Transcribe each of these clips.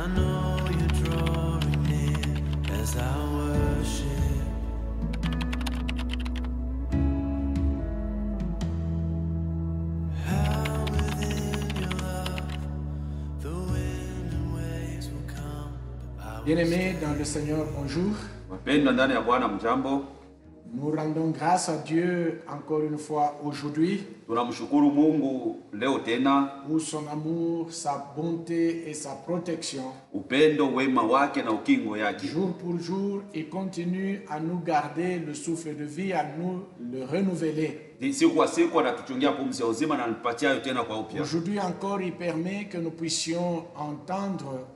I know you're drawing near as I worship. How within your love the wind and waves will come. Bien-aimés dans le Seigneur, bonjour. Wapendwa ndani ya Bwana, mjambo. Nous rendons grâce à Dieu encore une fois aujourd'hui Tunamshukuru Mungu leo tena pour son amour, sa bonté et sa protection. upendo, wema wake na ukingo yake. Jour pour jour, il continue à nous garder le souffle de vie, à nous le renouveler. Siku kwa siku anatuchungia pumzi ya uzima na anatupatia tena kwa upya. Aujourd'hui encore, il permet que nous puissions entendre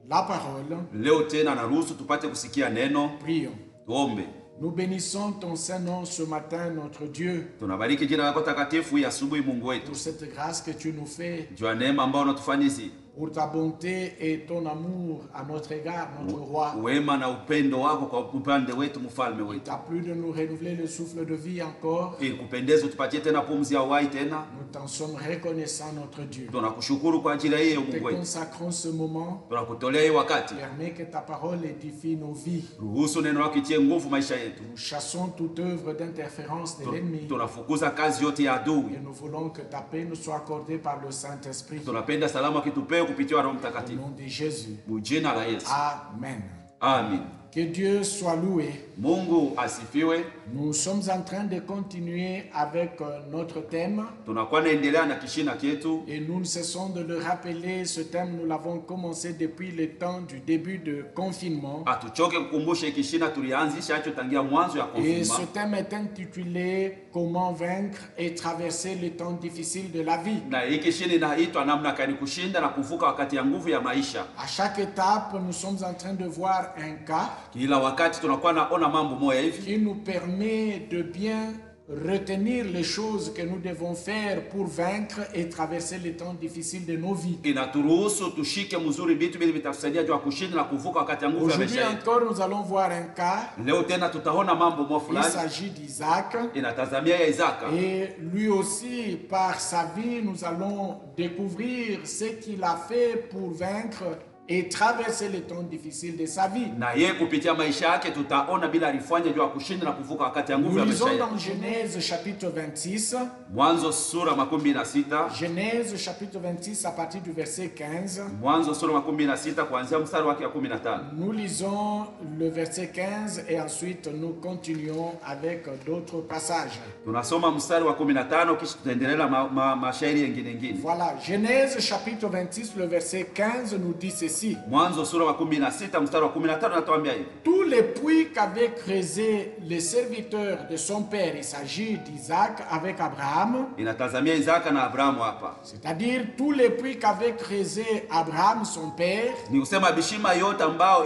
la parole. Leo tena anaruhusu tupate kusikia neno. Prions. Tuombe. Nous bénissons ton Saint-Nom ce matin, notre Dieu, Tunabariki jina lako takatifu ya asubuhi, Mungu wetu, pour cette grâce que tu nous fais, jua neema ambayo unatufanyia, pour ta bonté et ton amour à notre égard, notre roi. wema na upendo wako kwa upande wetu, mfalme Il wetu. t'a plu de nous renouveler le souffle de vie encore. Ili kupendeza tupatie tena pumzi ya uhai tena. Nous t'en sommes reconnaissants, notre Dieu. Tunakushukuru kwa ajili ya hiyo, Te Mungu wetu. consacrons ce moment. Tunakutolea hii wakati. Permets que ta parole édifie nos vies. Ruhusu neno lako itie nguvu maisha yetu. Nous chassons toute œuvre d'interférence de l'ennemi. Tunafukuza kazi yote ya adui. Et nous voulons que ta paix nous soit accordée par le Saint-Esprit. Tunapenda salama kitupeo kupitia Roho Au Mtakatifu. nom de Jésus. Mujina la Yesu. Amen. Amen. Que Dieu soit loué. Mungu asifiwe. Nous sommes en train de continuer avec notre thème. Tunakuwa naendelea na kishina kietu. Et nous ne cessons de le rappeler. Ce thème, nous l'avons commencé depuis le temps du début de confinement. Atuchoke kukumbusha kishina tulianzisha hicho tangia mwanzo ya Et ce konfirma. thème est intitulé « Comment vaincre et traverser les temps difficiles de la vie ». Na hii kishina inaitwa namna gani kushinda na kuvuka wakati ya nguvu ya maisha. À chaque étape, nous sommes en train de voir un cas Kila wakati tunakuwa naona mambo moja hivi qui nous permet de bien retenir les choses que nous devons faire pour vaincre et traverser les temps difficiles de nos vies. inaturuhusu tushike mzuri vitu vile vitatusaidia juu ya kushinda na kuvuka wakati ya nguvu ya Aujourd'hui maisha yetu. encore, nous allons voir un cas. Leo tena tutaona mambo moja Il fulani s'agit d'Isaac. inatazamia ya Isaka. Et lui aussi, par sa vie, nous allons découvrir ce qu'il a fait pour vaincre et traverser les temps difficiles de sa vie. Na yeye kupitia maisha yake tutaona bila alifanya juu ya kushinda na kuvuka wakati ya nguvu Nous ya maisha lisons yetu. dans Genèse chapitre 26. Mwanzo sura 16. Genèse chapitre 26 à partir du verset 15. Mwanzo sura 16 kuanzia mstari wake wa 15. Nous lisons le verset 15 et ensuite nous continuons avec d'autres passages. Tunasoma mstari wa 15 kisha tutaendelea mashairi mengine. Voilà, Genèse chapitre 26, le verset 15 nous dit ceci. Mwanzo sura 16 mstari wa 15 natuambia hivi. Tous les puits qu'avaient creusé les serviteurs de son père, il s'agit d'Isaac avec Abraham, Inatazamia Isaka na Abrahamu hapa. c'est-à-dire tous les puits qu'avait creusé Abraham son père, Ni kusema bishima yote ambao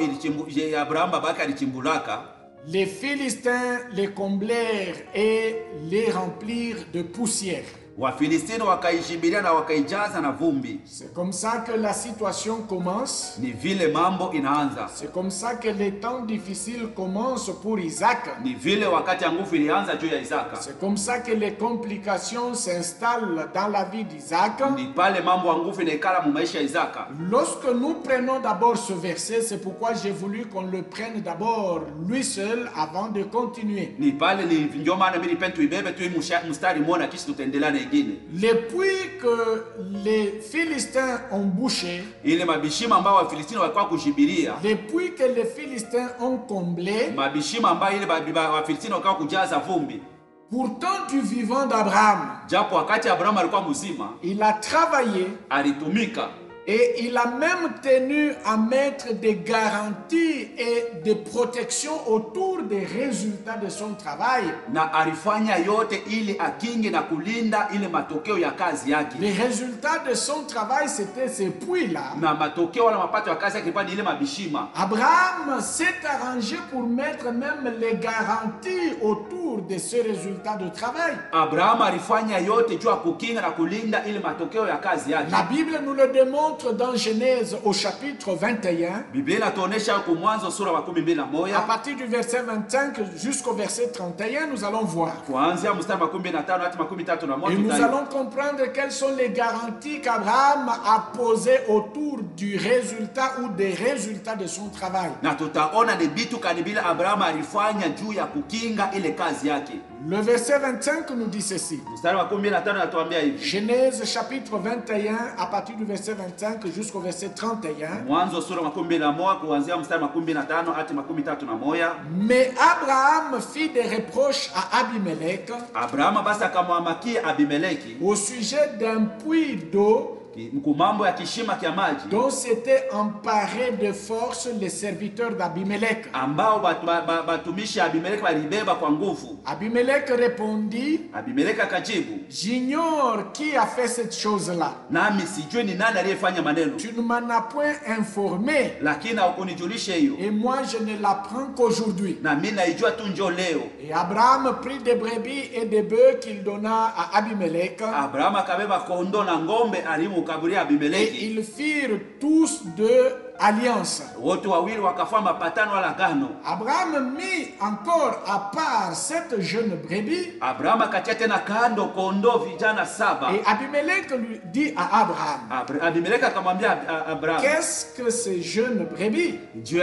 Abrahamu babake alichimbulaka, les Philistins les comblèrent et les remplirent de poussière. Wafilistini wakaishibilia na wakaijaza na vumbi. C'est comme ça que la situation commence. Ni vile mambo inaanza. C'est comme ça que les temps difficiles commencent pour Isaac. Ni vile wakati ya nguvu ilianza juu ya Isaka. C'est comme ça que les complications s'installent dans la vie d'Isaac. Ni pale mambo ya nguvu inaikala mu maisha ya Isaka. Lorsque nous prenons d'abord ce verset, c'est pourquoi j'ai voulu qu'on le prenne d'abord lui seul avant de continuer. Ni pale ni ndio maana mimi nipenda tuibebe tu mstari mmoja kisha tutaendelea na ingine. Les puits que les Philistins ont bouchés, Ile mabishima ambao Wafilistini walikuwa kushibilia, les puits que les Philistins ont comblés, mabishima ambao ile Wafilistini walikuwa kujaza vumbi. pourtant du vivant d'Abraham, Japo wakati Abrahamu alikuwa mzima, il a travaillé alitumika et il a même tenu à mettre des garanties et des protections autour des résultats de son travail. na alifanya yote ili akinge na kulinda ile matokeo ya kazi yake. Les résultats de son travail, c'était ces puits-là. Na matokeo wala mapato ya kazi yake ilikuwa ni ile mabishima. Abraham s'est arrangé pour mettre même les garanties autour autour de ce résultat de travail. Abrahamu alifanya yote juu ya kukinga na kulinda ile matokeo ya kazi yake. La Bible nous le démontre dans Genèse au chapitre 21. Biblia inatuonesha kwa Mwanzo sura wa À 21 partir du verset 25 jusqu'au verset 31, nous allons voir. kuanzia mstari wa 15 hadi 31 Et nous allons comprendre quelles sont les garanties qu'Abraham a posées autour du résultat ou des résultats de son travail. na tutaona ni vitu kanibila Abrahamu alifanya juu ya kukinga ile kazi yake. Le verset 25 nous dit ceci. Mstari wa 15 anatuambia hivi. Genèse chapitre 21, à partir du verset 25 jusqu'au verset 31. Mwanzo sura wa 21 kuanzia mstari wa 15 hadi 31. Mais Abraham fit des reproches à Abimelech Abrahamu basi akamwamakia Abimeleki au sujet d'un puits d'eau kumambo ya kishima kya maji dont s'étaient emparés de force les serviteurs d'Abimelech. ambao batumishi Abimeleki walibeba kwa nguvu. Abimelech répondit, Abimeleki akajibu, j'ignore qui a fait cette chose-là. nami sijui ni nani aliyefanya maneno, Tu ne m'en as point informé, lakini hukunijulisha hiyo, et moi je ne l'apprends qu'aujourd'hui. na mimi naijua tu njoo leo. Et Abraham prit des brebis et des bœufs qu'il donna à Abimelech, Abrahamu akabeba kondoo na ng'ombe alimukaburia et Abimeleki. ils firent tous deux alliance. Wote wawili wakafanya mapatano wala agano. Abraham mit encore à part cette jeune brebis, Abrahamu akatia tena kando kondoo vijana 7. et Abimelech lui dit à Abraham, Abimeleki akamwambia Abrahamu, qu'est-ce que ces jeunes brebis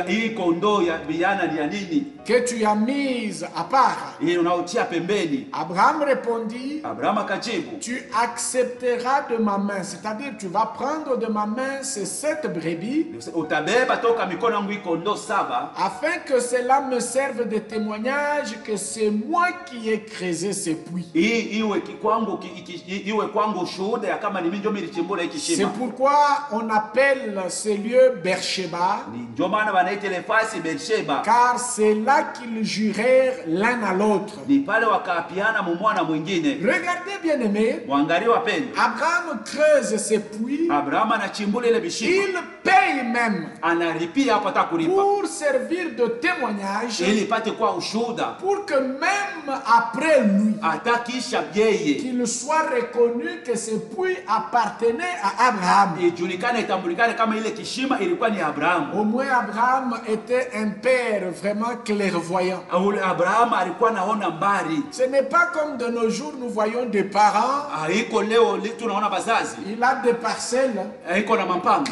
hii kondoo ya vijana ni ya nini? que tu as mises à part? Hii unaotia pembeni. Abraham répondit, Abrahamu akajibu, tu accepteras de ma main, c'est-à-dire tu vas prendre de ma main ces 7 brebis, utabeba toka mikono yangu hii kondoo 7, afin que cela me serve de témoignage que c'est moi qui ai creusé ces puits. hii iwe kwangu ushuhuda ya kama ni mimi ndio nilichimbula hiki C'est shimo. pourquoi on appelle ce lieu Beersheba, Ndio maana wanaita ile fasi Beersheba, car c'est là qu'ils jurèrent l'un à l'autre. ni pale wakaapiana mumwana mwingine. Regardez bien aimé, Mwangalie wapendwa, Abraham creuse ces puits, Abrahamu anachimbula ile bishima, il paye même analipia hapo hata kulipa, pour servir de témoignage, ili ipate kuwa ushuhuda, pour que même après lui, hata kisha yeye qu'il soit reconnu que ces puits appartenaient à Abraham. ijulikane, itambulikane kama ile kishima ilikuwa ni Abrahamu. Au moins Abraham était un père vraiment clairvoyant. Ule Abrahamu alikuwa naona mbali. Ce n'est pas comme de nos jours nous voyons des parents, Haiko leo tunaona bazazi, il a des parcelles haiko na mampango,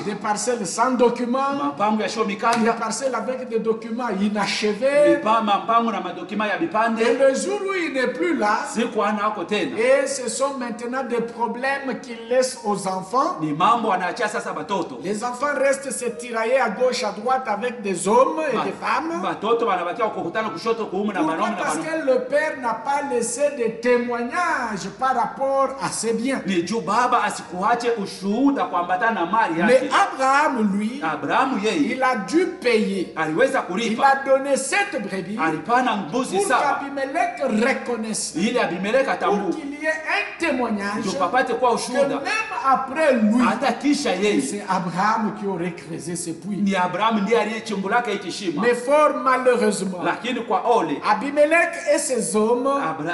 sans documents, mampango ya show des mikanda, parcelles avec des documents inachevés. mampango na madokima ya Et bipande, le jour où il n'est plus là, siku ana ako tena, et ce sont maintenant des problèmes qu'il laisse aux enfants. ni mambo anaachia sasa batoto. Les enfants restent se tirailler à gauche, à droite avec des hommes et des femmes. Batoto wanabakia kukutana kushoto kuume na Pourquoi? wanaume na Parce wanaume. que le père n'a pas laissé de témoignages par rapport à ses biens. Ni juu baba asikuache ushuhuda kuambatana na mali Mais yake. Abraham, lui, Abrahamu yeye il a dû payer. aliweza Il kulipa, a donné 7 brebis alipana mbuzi pour 7 qu'Abimelech reconnaisse, ili Abimeleki pour atambue, qu'il y ait un témoignage ndio papate kuwa que ushuhuda, même après lui, hata kisha yeye. c'est Abraham qui aurait creusé ce puits. Ni Abrahamu ndiye aliyechimbulaka hiki shima, Mais fort malheureusement, lakini kwa ole Abimelech et ses hommes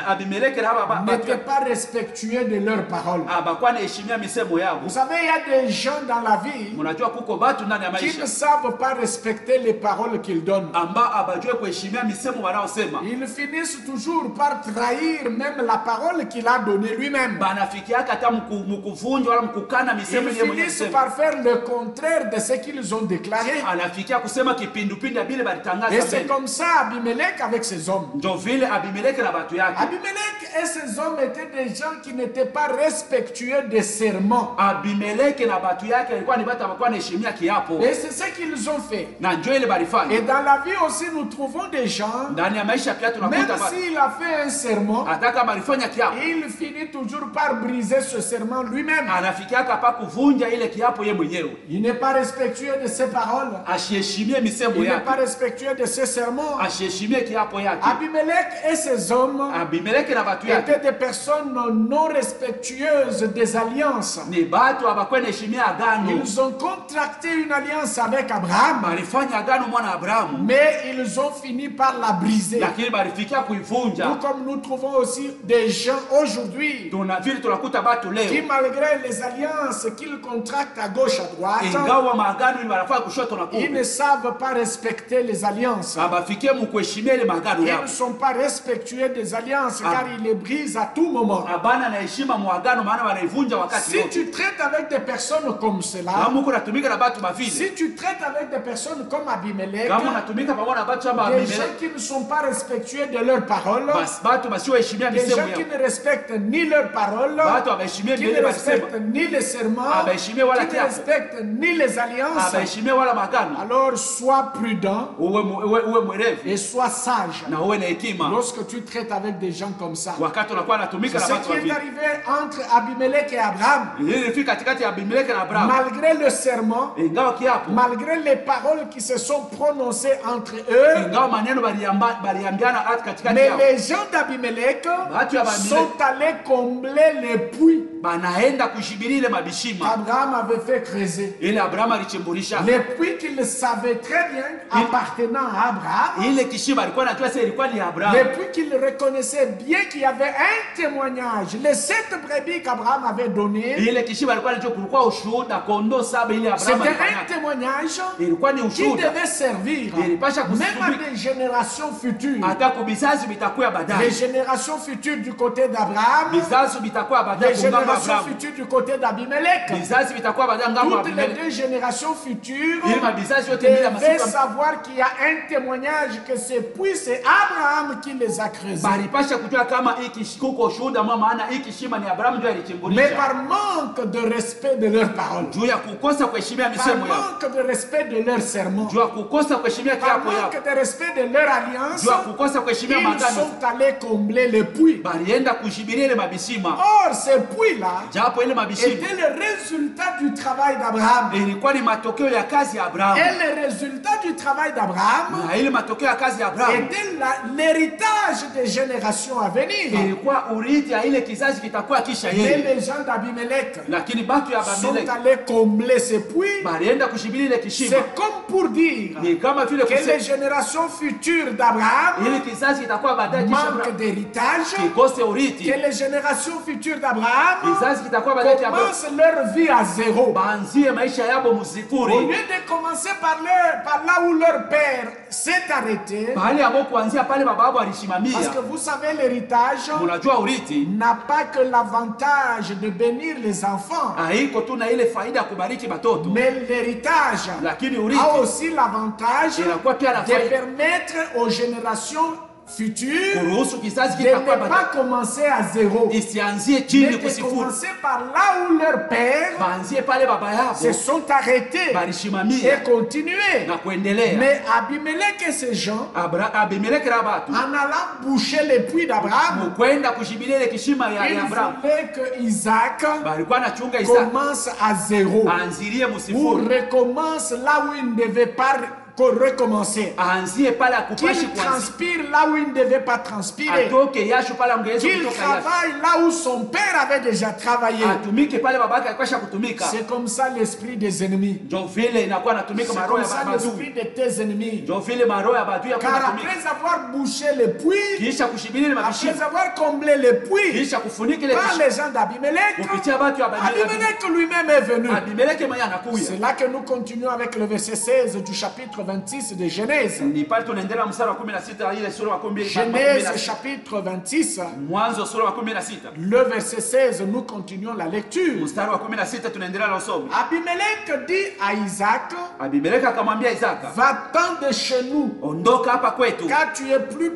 Abimeleki na n'étaient pas respectueux de leurs paroles. abakuwa naheshimia misemo yabo. Vous savez, il y a des gens dans la vie Mnajua kuko batu ndani ya qui ne maisha savent pas respecter les paroles qu'ils donnent. amba abajue kuheshimia misemo wanaosema, Ils finissent toujours par trahir même la parole qu'il a donnée lui-même. banafikiaka hata mkuvunja wala mkukana misemo Ils yeye mwenyewe finissent kusema, par faire le contraire de ce qu'ils ont déclaré. anafikia kusema kipindupindu ya bile Et balitangaza c'est mbele. comme ça Abimelech avec ses hommes. Ndio vile Abimeleki na batu yake. Abimelech et ses hommes étaient des gens qui n'étaient pas respectueux des serments. Abimeleki na batu yake alikuwa ni batu abakuwa naheshimia kiapo, Et c'est ce qu'ils ont fait. na ndio ile Et balifanya. dans la vie aussi, nous trouvons des gens, Ndani ya maisha pia même tunakuta batu s'il a fait un serment, hata kama alifanya kiapo, il finit toujours par briser ce serment lui-même. anafikiaka pa kuvunja ile kiapo ye mwenyewe, Il n'est pas respectueux de ses paroles. ashiheshimie misemo Il n'est pas yake, respectueux de ses serments. ashiheshimie kiapo yake. Abimelech et ses hommes Abimeleki na batu yake étaient des personnes non respectueuses des alliances. ni batu abakuwa naheshimia agano, Ils ont contracté une alliance alliance avec Abraham, balifanya agano mwana Abrahamu, mais ils ont fini par la briser. lakini balifikia kuivunja. Tout comme nous trouvons aussi des gens aujourd'hui Vile tunakuta batu qui, leo, malgré les alliances qu'ils contractent à gauche, à droite, ingawa maagano ili wanafanya kushoto na ils ne kulia, savent pas respecter les alliances. abafikie mukuheshimia ile maagano Ils yao. ne sont pas respectueux des alliances car ils les brisent à tout moment. Abana na heshima muagano, maana wanaivunja wakati Si wote. tu traites avec des personnes comme cela, Kama uko natumika na batu bavile, si tu traites avec des personnes comme Abimelech, kama unatumika pamoja na batu kama des Abimeleki, gens qui ne sont pas respectueux de leurs paroles, basi batu basioheshimia des misemo gens qui yao, ne respectent ni leurs paroles, batu abaheshimie qui mbele ne balisema, respectent ni les serments, abaheshimie wala qui ne kiapo, respectent ni les alliances, abaheshimie wala maagano. alors sois prudent Uwe mwerevu et sois sage na uwe na hekima lorsque tu traites avec des gens comme ça. wakati unakuwa natumika C'est na ce batu qui est bavile. arrivé entre Abimelech et Abraham. Hili ilifika katikati ya Abimeleki na Abrahamu, Malgré le serment, ingawa kiapo, malgré les paroles qui se sont prononcées entre eux, ingawa maneno baliambiana hata katikati mais yao, les gens d'Abimelech Batu ya Abimelech sont allés combler les puits banaenda kushibiri ile mabishima qu'Abraham avait fait creuser. ile Abrahamu alichimbulisha. Les puits qu'il savait très bien appartenant à Abraham, Ile kishima alikuwa anajua sasa ilikuwa ni les Abrahamu. puits qu'il reconnaissait bien qu'il y avait un témoignage. Les 7 brebis qu'Abraham avait données, Ile kishima alikuwa anajua kulikuwa ushuhuda kondoo saba ile Abrahamu c'était un alifanya. témoignage Ilikuwa ni qui ushuhuda devait servir ilipasha même à kusitumika des générations futures. hata kwa vizazi vitakuwa Les baadaye. générations futures du côté d'Abraham, Vizazi vitakuwa baadaye les kwa ngambo ya générations Abrahamu. futures du côté d'Abimelech. Vizazi vitakuwa baadaye ngambo ya Toutes les Abimeleki. deux générations futures Ili mavizazi yote mbili ya devaient masiku savoir qu'il y a un témoignage que ces puits, c'est Abraham qui les a creusés. balipasha kujua kama hiki kuko ushuhuda mwa maana hiki shima ni Abrahamu ndio Mais alichimbulisha. par manque de respect de leurs paroles, Juu ya kukosa kuheshimia par misemo yao, manque de respect de leurs serments, juu ya kukosa kuheshimia par kiapo yao, manque de respect de leur alliance, juu ya kukosa kuheshimia ils maagano, sont allés combler les puits. balienda kushibiria ile mabishima. Or, ces puits-là Japo ile mabishima était le résultat du travail d'Abraham. ilikuwa ni matokeo ya kazi ya Abrahamu, Et le résultat du travail d'Abraham na ile matokeo ya kazi ya Abrahamu était l'héritage des générations à venir. ilikuwa urithi ya ile kizazi kitakuwa kisha Mais yeye. les gens d'Abimelech Lakini batu ya sont Abimeleki allés combler ces puits. balienda kushibiria ile kishima, C'est comme pour dire ni kama vile que les kusema générations futures d'Abraham ile kizazi kitakuwa baadaye kisha manquent Abrahamu d'héritage, kikose urithi, que les générations futures d'Abraham kizazi kitakuwa baadaye cha Abrahamu commencent leur vie à zéro. baanzie maisha yabo Au msifuri, lieu de commencer par là où leur père s'est arrêté, mahali ambapo kuanzia pale baba yao parce alishimamia. que vous savez, l'héritage Unajua urithi n'a pas que l'avantage de bénir les enfants, haiko tu na ile faida ya kubariki batoto, mais l'héritage lakini a urithi aussi l'avantage inakuwa pia na de faida permettre aux générations futures kuruhusu kizazi de ne kitakuwa pas baadaye commencer à zéro, isianzie mais chini de kusifuri, commencer par là où leur père baanzie pale baba se yao sont arrêtés balishimamia et continuer. na kuendelea. Mais Abimelech et ces gens, Abimeleki na batu en allant boucher les puits d'Abraham, mukwenda kushibilia ile kishima ya ils Abrahamu, voulaient que Isaac balikuwa nachunga Isaka commence à zéro, aanzilie ou musifuri, recommence là où il ne devait pas recommencer, aanzie pale akupashi qu'il kuanzia, transpire là où il ne devait pas transpirer, atoke yasho pale angeweza qu'il kutoka yasho, travaille là où son père avait déjà travaillé. atumike pale baba yake alikuwa kutumika. C'est comme ça l'esprit des ennemis. Ndio vile inakuwa natumika C'est maroho comme ya ça badui, l'esprit de tes ennemis. ndio vile maroho ya badui Car yakutumika, après avoir bouché les puits, kisha kushibilia ile mabishima, après avoir comblé les puits, kisha kufunika ile par kishima les gens d'Abimelech, kupitia batu ya Abimelech lui-même est venu. Abimeleki mwenye anakuya. C'est là que nous continuons avec le verset 16 du chapitre 26 de Genèse. Ni pale tunaendelea mstari wa 16 ile sura ya 12, Genèse chapitre 26, Mwanzo sura ya 16 le verset 16, nous continuons la lecture. mstari wa 16 tunaendelea na usomi. Abimelech dit à Isaac, Abimeleki akamwambia Isaka, va-t'en de chez nous, ondoka hapa kwetu, car tu es plus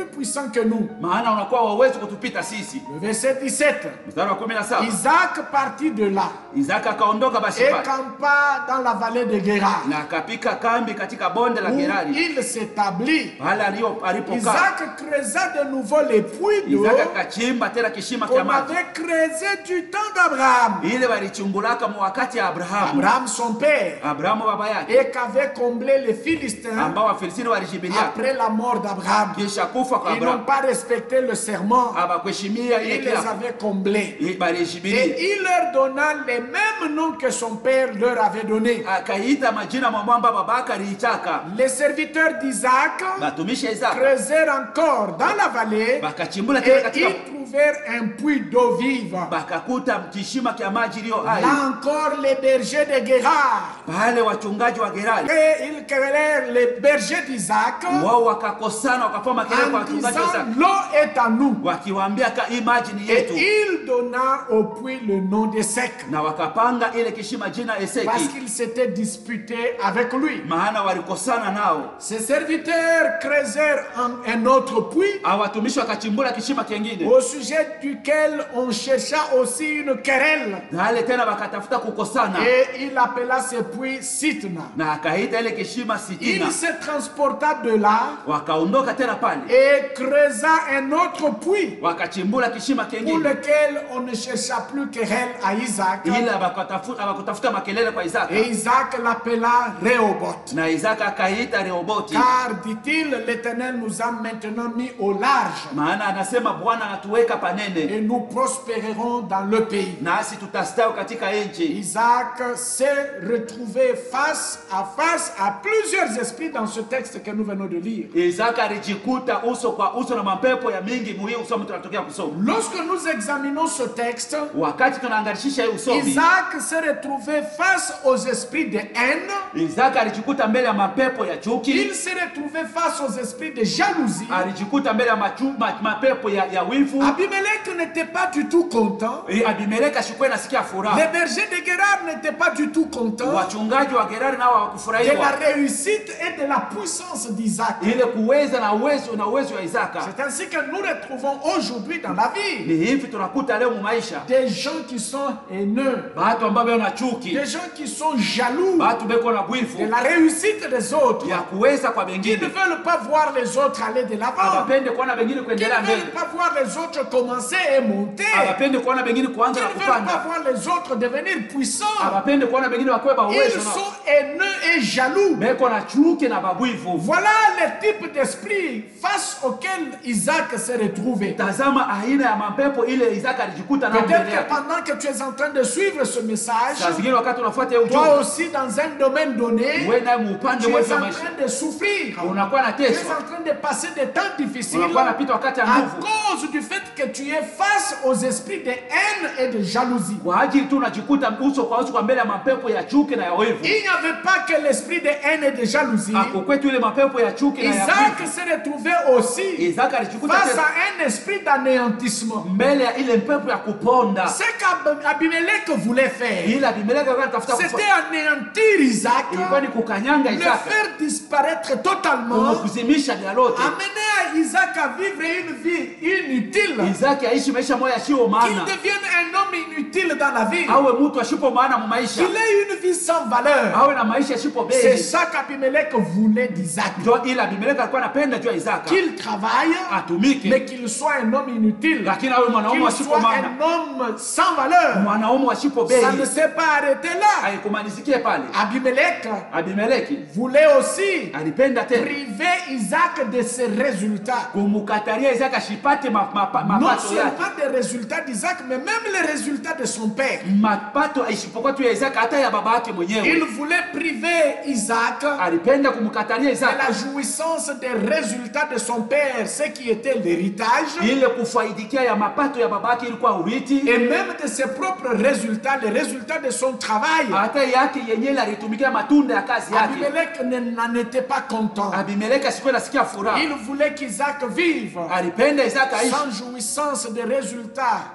puissant que nous. maana unakuwa wawezi kutupita sisi. Le verset 17, Mstari wa 17 Isaac partit de là Isaka akaondoka basi et pale campa dans la vallée de Guérar. na akapika kambi katika bonde la où Gerari. il s'établit. Pale alipokaa Isaac creusa de nouveau les puits d'eau Isaka akachimba tena kishima kia qu'on maji. avait creusé du temps d'Abraham. Ile walichimbulaka mu wakati ya Abrahamu. Abraham son père. Abrahamu baba yake. Et qu'avait comblé les Philistins Ambao Wafilistini walishibilia. après la mort d'Abraham. Kisha kufa kwa Ils n'ont Abrahamu. pas respecté le serment. Abakuheshimia ile Il les kiapo. avait comblés. Balishibilia. Et il leur donna les mêmes noms que son père leur avait donnés. Akaita majina mwamba babaka aliitaka. Les serviteurs d'Isaac Batumisha Isaka. creusèrent encore dans la vallée Bakachimbula tena et katika. ils trouvèrent un puits d'eau vive. Bakakuta kishima kia maji iliyo hai. Là encore les bergers de Guérard. Pale wachungaji wa Gerari. Et ils querellèrent les bergers d'Isaac Wao wakakosana wakafanya kelele kwa en wachungaji wa disant Isaka. l'eau est à nous. Wakiwaambia hii maji ni Et yetu. il donna au puits le nom de Sec Na wakapanga ile kishima jina parce Eseki. qu'il s'était disputé avec lui. Maana walikosana nao. Ses serviteurs creusèrent un autre puits Awatumishi wakachimbula kishima kingine. au sujet duquel on chercha aussi une querelle. Wale tena wakatafuta kukosana. Et il appela ce puits Sitna. Na akaita ile kishima Sitina. Il se transporta de là Wakaondoka tena pale. et creusa un autre puits Wakachimbula kishima pour kingine. lequel on ne chercha plus querelle à Isaac. Ila wakatafuta makelele kwa Isaka. Et Isaac l'appela Rehoboth. Na Isaka akaita Rehoboti. Car, dit-il, l'Éternel nous a maintenant mis au large Maana anasema Bwana anatuweka panene. et nous prospérerons dans le pays. Nasi tutastawi katika nchi. Isaac s'est retrouvé face à plusieurs esprits dans ce texte que nous venons de lire. Isaka alijikuta uso kwa uso na mapepo ya mingi muhimu usomo tunatokea kusoma. Lorsque nous examinons ce texte, Wakati tunaangalisha hii usomi, Isaac s'est retrouvé face aux esprits de haine. Isaka alijikuta mbele ya mapepo ya chuki. Il s'est retrouvé face aux esprits de jalousie. Alijikuta mbele ya mapepo ya wivu. Abimelech n'était pas du tout content. Abimeleki ashikuwa nasikia furaha. Les bergers de Guérard n'étaient pas du tout contents Wachungaji wa Gerari nao de hawakufurahia la réussite et de la puissance d'Isaac. ile kuweza na uwezo wa Isaka. C'est ainsi que nous retrouvons aujourd'hui dans la vie Ni hivi tunakuta leo mu maisha des gens qui sont haineux, watu ambao wana chuki, des gens qui sont jaloux watu beko na de wivu la réussite des autres, ya kuweza kwa qui ne wengine. veulent pas voir les autres aller de l'avant, Hawapende kuona wengine qui kuendelea ne mbele. veulent pas voir les autres commencer et monter, Hawapende kuona wengine qui kuanza ne na veulent pas kupanda. voir les autres devenir puissants. Hawapende kuona wengine wakweba Ils uwezo sont nao. haineux et jaloux. Beko na chuki na babuivu. Voilà le type d'esprit face auquel Isaac s'est retrouvé. Tazama aina ya mapepo ile Isaka alijikuta nao mbele Peut-être que yake. pendant que tu es en train de suivre ce message, Saa zingine wakati unafuata hiyo toi ujumbe, aussi dans un domaine donné, wewe naye muupande tu wote es wa en maisha train de souffrir. unakuwa na Tu es teso, en train de passer des temps difficiles unakuwa napita wakati ya à nguvu cause du fait que tu es face aux esprits de haine et de jalousie. kwa ajili tu unajikuta uso kwa uso kwa mbele ya mapepo ya chuki na ya wivu. Il n'y avait pas que l'esprit de haine et de jalousie. Ako kwetu ile mapepo ya chuki na ya Isaac wivu. s'est retrouvé aussi Isaka alijikuta face tena à un esprit d'anéantissement. mbele ya ile pepo ya kuponda. Ce qu'Abimelech voulait faire, Ile Abimeleki alikuwa anatafuta c'était anéantir Isaac, ilikuwa ni kukanyanga le Isaka, faire disparaître totalement, kumkuzimisha bila lote. amener à Isaac à vivre une vie inutile, Isaki aishi maisha moja yasiyo qu'il maana, devienne un homme inutile dans la vie, awe mtu asipo maana mu maisha, qu'il ait une vie sans valeur. awe na maisha asipo C'est bei. ça qu'Abimelech voulait d'Isaac. Ndio ile Abimeleki alikuwa anapenda juu ya Isaka, Qu'il travaille, atumike mais qu'il soit un homme inutile, lakini awe mwanaume qu'il asipo soit maana, un homme sans valeur. mwanaume asipo bei. Ça ne s'est pas arrêté là. Haikumalizikie pale. Abimelech Abimeleki voulait aussi alipenda tena priver Isaac de ses résultats. kumkatalia Isaka asipate Non mapato yake, seulement des résultats d'Isaac, mais même les résultats de son père. mapato isipokuwa tu ya Isaka, hata ya baba yake Il mwenyewe. voulait priver Isaac Alipenda kumkatalia de Isaka la jouissance des résultats de son père, ce qui était l'héritage, ile kufaidikia ya mapato ya baba yake ilikuwa urithi, et même de ses propres résultats, les résultats de son travail. hata yake yenyewe alitumikia matunda ya kazi yake. Abimelech n'en était pas content. Abimeleki asikuwa nasikia furaha, Il voulait qu'Isaac vive alipenda Isaka aishi sans jouissance des résultats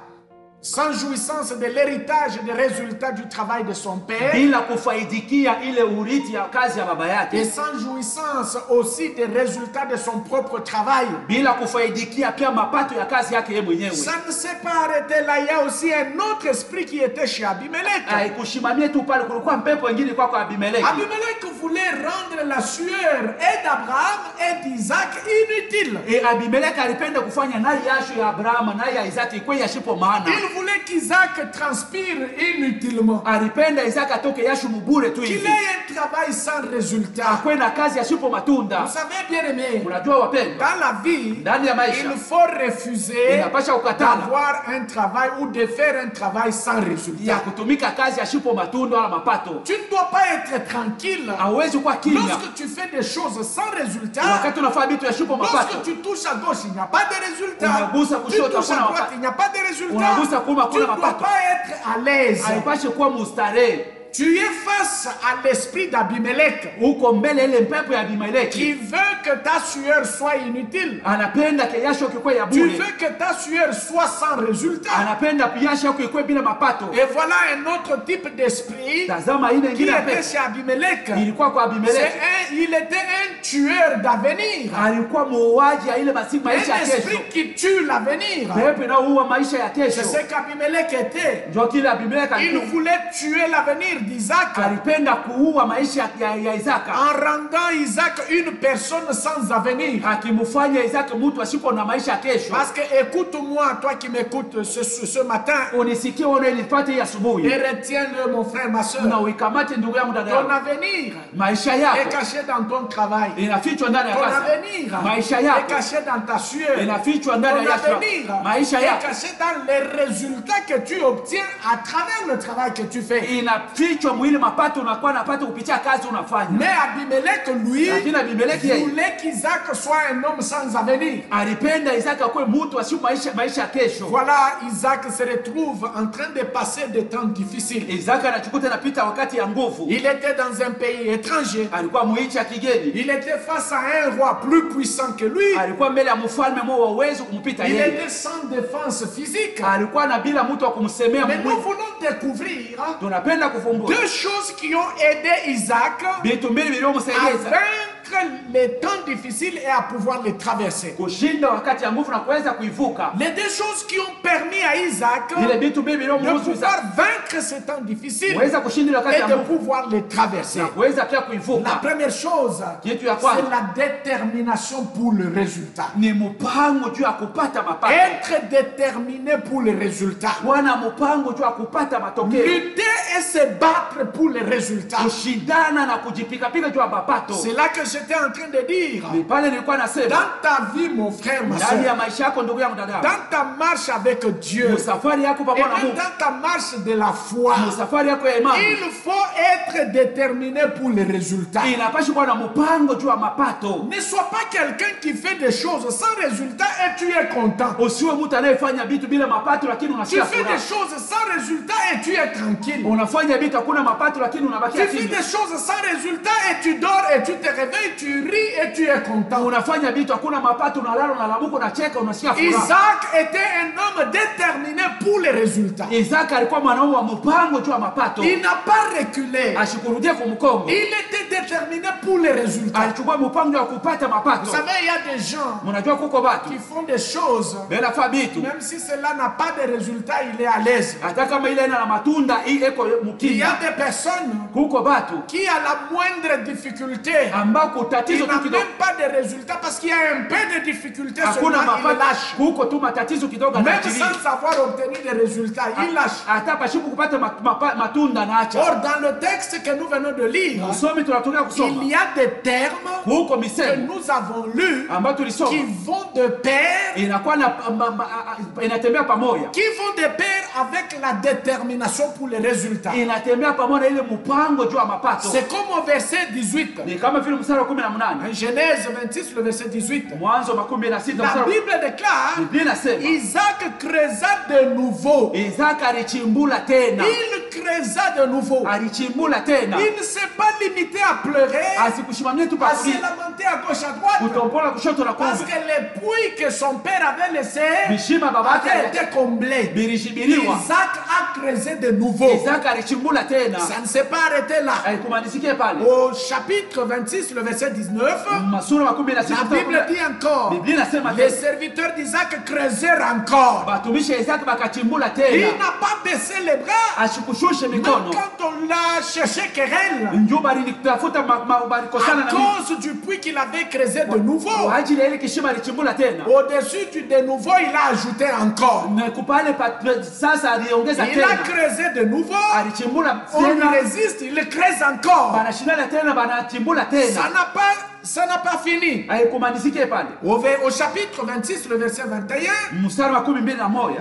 sans jouissance de l'héritage des résultats du travail de son père, bila kufaidikia ile urithi ya kazi ya baba et yake, sans jouissance aussi des résultats de son propre travail. bila kufaidikia pia mapato ya kazi yake yeye mwenyewe. Ça ne s'est pas arrêté là, il y a aussi un autre esprit qui était chez Abimelech. Haikushimamia tu pale, kulikuwa mpepo wengine kwa Abimeleki. Abimelech voulait rendre la sueur et d'Abraham et d'Isaac inutile. Abimeleki alipenda kufanya naye yasho ya Abrahamu naye ya Isaki ikuwe yashipo maana. Il voulait qu'Isaac transpire inutilement. Alipenda Isaka atoke yasho mubure tu Qu'il hivi. ait un travail sans résultat. Akwe na kazi yashipo matunda. Vous savez bien aimé, Unajua wapendwa, dans la vie, ndani ya maisha il faut refuser inapasha ukatala d'avoir un travail ou de faire un travail sans ya résultat. kutumika kazi yashipo matunda wala mapato. Tu ne dois pas être tranquille Hauwezi kuwa kimya lorsque tu fais des choses sans résultat. wakati unafanya vitu yashipo mapato. Lorsque tu touches à gauche, il n'y a pas de résultat. Unagusa Tu kushoto, touches à hakuna droite, mapato. il n'y a pas de résultat. Unagusa kuuma, Tu ne hakuna dois mapato. pas être à l'aise. Haipashe kuwa mustarehe. Tu es face à l'esprit d'Abimelech Uko mbele ile mpepo ya Abimeleki. qui veut que ta sueur soit inutile. Anapenda yasho kikuwe ya Tu bure. veux que ta sueur soit sans résultat. Anapenda yasho yako ikuwe bila mapato. Et voilà un autre type d'esprit Tazama ile qui ingine ya était pepo. chez Abimelech. Ilikuwa kwa Abimeleki. Il était un tueur d'avenir. Alikuwa muuaji ya ile masiku maisha Un ya kesho. esprit qui tue l'avenir. Pepo inaua maisha ya C'est kesho. ce qu'Abimelech était. Ndio kile Abimeleki Il alikuwa. voulait tuer l'avenir d'Isaac Alipenda kuua maisha ya Isaka. en rendant Isaac une personne sans avenir. Akimfanya Isaka mtu asipo na maisha ya kesho. Parce que écoute-moi, toi qui m'écoutes ce matin, Unisikie wewe unanipata hii et asubuhi. retiens-le mon frère, ma soeur. Na uikamate ndugu yangu dada Ton yangu. avenir Maisha est yako caché dans ton travail. inafichwa ndani ya Ton kazi. avenir Maisha est yako caché dans ta sueur. inafichwa ndani Ton ya yako. avenir Maisha est yako caché dans les résultats que tu obtiens à travers le travail que tu fais. inafichwa mwili mapato unakuwa napata kupitia kazi unafanya. Mais Abimelech, lui, Lakini Abimeleki yeye voulait qu'Isaac soit un homme sans avenir. alipenda Isaka kuwe mtu asiyo maisha ya kesho. Voilà, Isaac se retrouve en train de passer des temps difficiles. Isaka anachukuta anapita wakati ya nguvu. Il était dans un pays étranger. Alikuwa muichi ya kigeni. Il était face à un roi plus puissant que lui. Alikuwa mbele ya mfalme mmoja wa uwezo kumpita Il yeye. était sans défense physique. Alikuwa na bila mtu wa kumsemea Mais nous mwili. voulons découvrir Tunapenda kufumbua deux choses qui ont aidé Isaac vitu mbili à vilivyomsaidia Isaka vaincre les temps difficiles et à pouvoir les traverser. kushinda wakati ya nguvu na kuweza kuivuka. Les deux choses qui ont permis à Isaac Ile vitu mbili de vilivyomruhusu pouvoir Isaka vaincre ces temps difficiles kuweza kushinda wakati et ya de nguvu pouvoir les traverser. na kuweza pia La kuivuka. première chose, Kitu ya c'est kwanza la détermination pour le résultat. ni mpango juu ya kupata mapato. Être déterminé pour le résultat. Wana mpango juu ya kupata matokeo. Lutter et se battre pour les résultats. Kushindana na kujipikapika juu ya mapato. C'est là que j'étais en train de dire. Ni pale nilikuwa nasema Dans ta vie, mon frère, ma ndani ya soeur, maisha yako ndugu yangu dada yangu. dans ta marche avec Dieu, Safari yako et pamoja na même Mungu. dans ta marche de la foi, Safari yako ya imani. il faut être déterminé pour les résultats. Inapaswa kuwa na mpango juu ya mapato. Ne sois pas quelqu'un qui fait des choses sans résultat et tu es content. Usiwe mtu anayefanya vitu bila mapato lakini Tu unasikia fais des furaha. choses sans résultat et tu es tranquille. Unafanya vitu hakuna mapato lakini Tu unabakia fais kimya. des choses sans résultat et tu dors et tu te réveilles, tu ris et tu es content. Unafanya vitu hakuna mapato, unalala, unalamuka, unacheka, unasikia furaha. Isaac était un homme déterminé pour les résultats. Isaka alikuwa mwanaume wa mpango juu ya mapato. Il n'a pas reculé. Ashikurudia kumkongo. Il était déterminé pour les résultats. Alichukua mpango wa kupata Vous mapato. savez, il y a des gens Mnajua kuko watu qui font des choses, bila fabitu. même si cela n'a pas de résultat, il est à l'aise. Hata kama ile ina na matunda hii iko Il y mukimya. a des personnes Kuko watu qui, à la moindre difficulté, ambako il tatizo n'a tu kidogo. même pas de résultat parce qu'il y a un peu de difficulté Hakuna seulement, il mapato. lâche. Kuko tu matatizo kidogo Même anaachilia. sans avoir obtenu des résultats, il lâche. Hata pashiku kupata matunda naacha. Or, dans le texte que nous venons de lire, Usomi tunatoka kusoma. il y a des termes Kuko que misemo nous avons lus ambayo tulisoma. qui vont de pair, Inakuwa na inatembea pamoja. qui vont de pair avec la détermination pour les résultats. Inatembea pamoja ile mpango juu ya mapato. C'est comme au verset 18. Ni kama vile mstari wa 18. En Genèse 26, le verset 18. Mwanzo 26 La mstari. Bible déclare, Biblia inasema Isaac creusa de nouveau. Isaka alichimbula tena. Il creusa de nouveau. alichimbula tena, Il ne s'est pas limité à pleurer, asikushimamia tu à se pasi lamenter à gauche à droite. kutombola kushoto na Parce kuume, que les puits que son père avait laissés bishima babake avaient été comblés. bilishibiriwa. Isaac a creusé de nouveau. Isaka alichimbula tena, Ça ne s'est pas arrêté là. haikumalizikia pale. Au chapitre 26, le verset 19, Masura makumi na la sita Bible dit encore, Biblia inasema les tena, serviteurs d'Isaac creusèrent encore. batumishi ya Isaka bakachimbula Il tena, n'a pas baissé les bras. ashikushushe Même mikono. quand on l'a cherché querelle, Njuba lilikutafuta balikosana à na mimi cause du puits qu'il avait creusé de nouveau, kwa ajili ya ile kishima alichimbula tena, au-dessus du de nouveau, il a ajouté encore. na kupale sasa aliongeza Il a tena, creusé de nouveau, alichimbula on lui tena, résiste, il le creuse encore. banashindana tena, banachimbula Ça tena, n'a pas fini. haikumalizikia pale. Au chapitre 26, le verset 21, Mstari wa 12